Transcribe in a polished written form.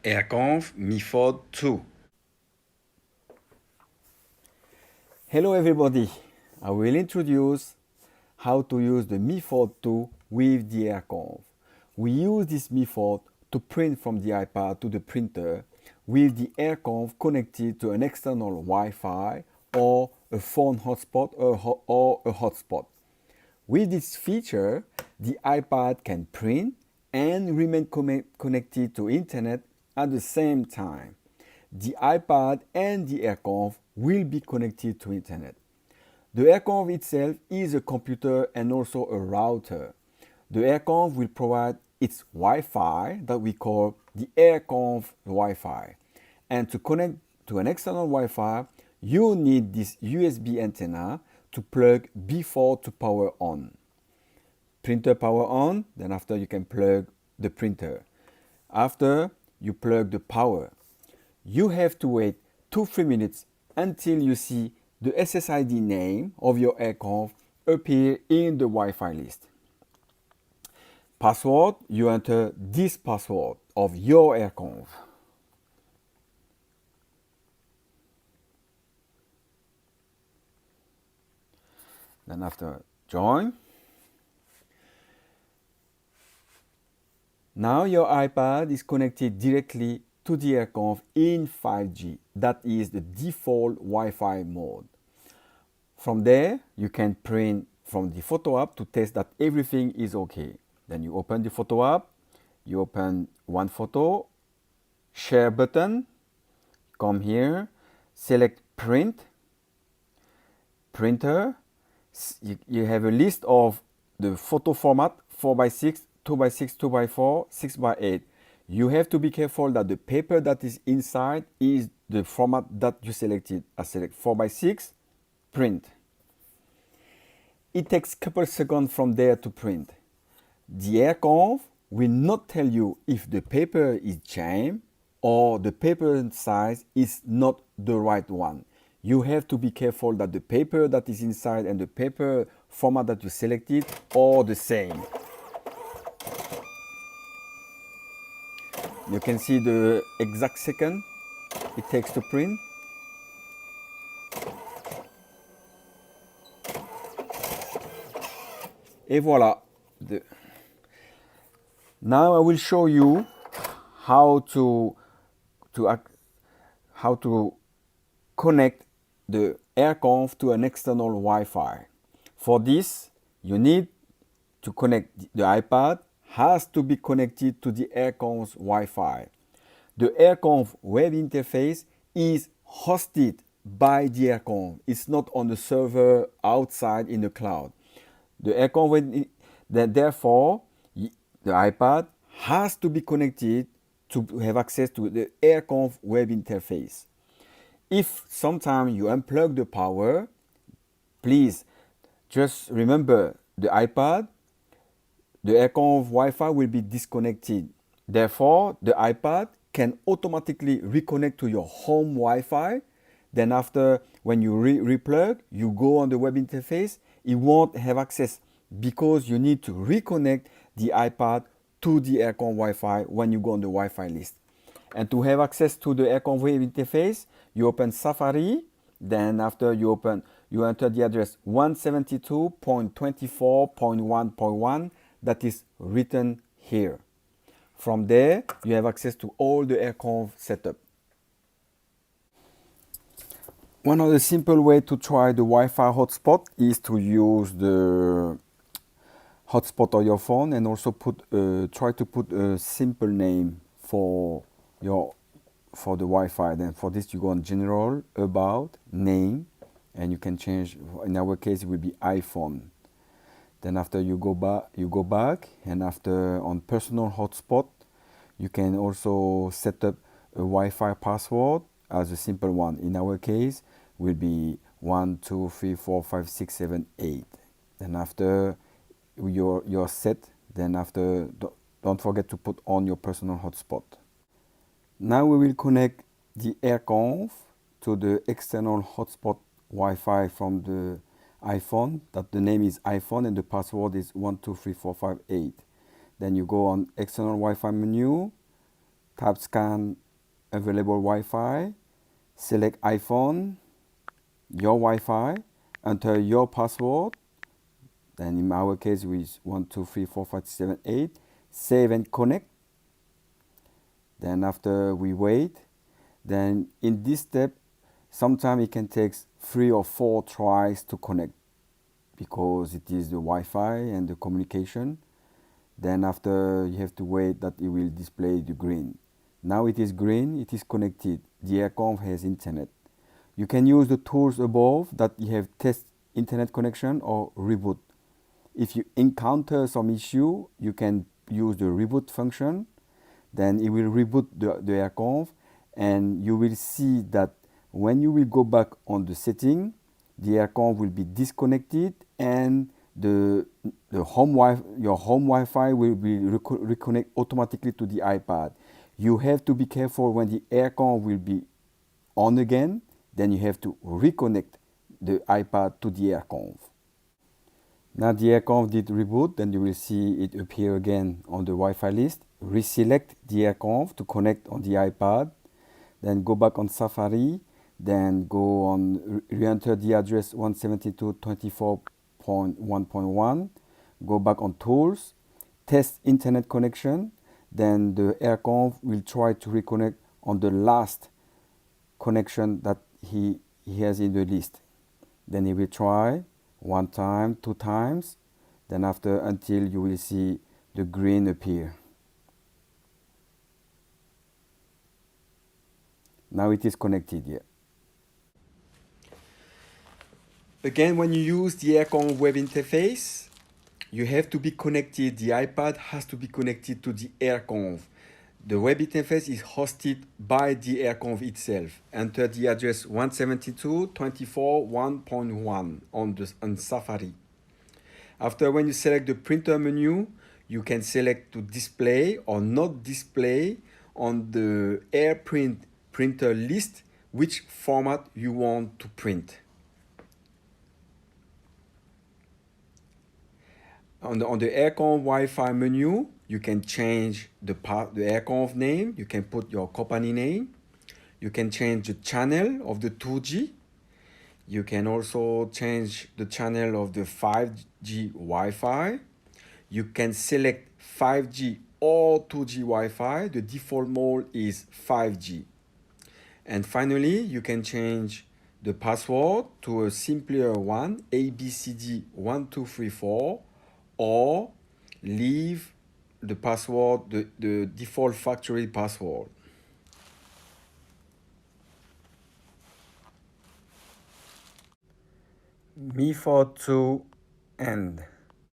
AIRKONV Method 2. Hello everybody, I will introduce how to use the method 2 with the AIRKONV. We use this method to print from the iPad to the printer with the AIRKONV connected to an external Wi-Fi or a phone hotspot or a hotspot. With this feature, the iPad can print and remain connected to internet at the same time. The iPad and the AIRKONV will be connected to internet. The AIRKONV itself is a computer and also a router. The AIRKONV will provide its Wi-Fi that we call the AIRKONV Wi-Fi. And to connect to an external Wi-Fi, you need this USB antenna to plug before to power on. Printer power on, then after you can plug the printer. After you plug the power, you have to wait 2-3 minutes until you see the SSID name of your AIRKONV appear in the Wi-Fi list. Password, you enter this password of your AIRKONV. Then after join. Now your iPad is connected directly to the AIRKONV in 5G. That is the default Wi-Fi mode. From there, you can print from the photo app to test that everything is okay. Then you open the photo app, you open one photo, share button, come here, select print, printer. You have a list of the photo format 4x6, 2x6, 2x4, 6x8. You have to be careful that the paper that is inside is the format that you selected. I select 4x6, print. It takes a couple seconds from there to print. The AIRKONV will not tell you if the paper is jammed or the paper size is not the right one. You have to be careful that the paper that is inside and the paper format that you selected are the same. You can see the exact second it takes to print. Et voilà. Now I will show you how to connect the AIRKONV to an external Wi-Fi. For this, you need to connect the iPad has to be connected to the AIRKONV's Wi-Fi. The AIRKONV web interface is hosted by the AIRKONV. It's not on the server outside in the cloud. The AIRKONV, therefore, the iPad has to be connected to have access to the AIRKONV web interface. If sometime you unplug the power, please just remember the iPad, the AIRKONV Wi-Fi will be disconnected. Therefore, the iPad can automatically reconnect to your home Wi-Fi. Then after, when you replug, you go on the web interface, it won't have access because you need to reconnect the iPad to the AIRKONV Wi-Fi when you go on the Wi-Fi list. And to have access to the AIRKONV web interface, you open Safari, then after you enter the address 172.24.1.1 that is written here. From there, you have access to all the AIRKONV setup. One of the simple way to try the Wi-Fi hotspot is to use the hotspot on your phone and also try to put a simple name for the Wi-Fi. Then for this you go on General, About, Name, and you can change. In our case, it will be iPhone. Then after you go back, and after on Personal Hotspot, you can also set up a Wi-Fi password as a simple one. In our case, will be 1, 2, 3, 4, 5, 6, 7, 8. Then after you're set, then after don't forget to put on your personal hotspot. Now we will connect the AIRKONV to the external hotspot Wi-Fi from the iPhone. That the name is iPhone and the password is 123458. Then you go on external Wi-Fi menu, tap scan available Wi-Fi, select iPhone, your Wi-Fi, enter your password, then in our case with 1 2 3 4 5 6 7 8, save and connect. Then after we wait, then in this step sometimes it can take 3 or 4 tries to connect because it is the Wi-Fi and the communication. Then after you have to wait that it will display the green. Now it is green, it is connected. The AIRKONV has internet. You can use the tools above that you have test internet connection or reboot. If you encounter some issue, you can use the reboot function. Then it will reboot the AIRKONV, and you will see that when you will go back on the setting, the AIRKONV will be disconnected and your home Wi-Fi will be reconnect automatically to the iPad. You have to be careful when the AIRKONV will be on again, then you have to reconnect the iPad to the AIRKONV. Now the AIRKONV did reboot, then you will see it appear again on the Wi-Fi list. Reselect the AIRKONV to connect on the iPad, then go back on Safari, then go on re-enter the address 172.24.1.1, go back on tools, test internet connection, then the AIRKONV will try to reconnect on the last connection that he has in the list. Then he will try 1 time, 2 times, then after until you will see the green appear. Now it is connected here. Again, when you use the AIRKONV web interface, you have to be connected. The iPad has to be connected to the AIRKONV. The web interface is hosted by the AIRKONV itself. Enter the address 172.24.1.1 on Safari. After, when you select the printer menu, you can select to display or not display on the AirPrint printer list which format you want to print. On the AIRKONV Wi-Fi menu, you can change the AIRKONV name. You can put your company name. You can change the channel of the 2G. You can also change the channel of the 5G Wi-Fi. You can select 5G or 2G Wi-Fi. The default mode is 5G. And finally, you can change the password to a simpler one, ABCD1234, or leave the password, the default factory password. Method 2 end.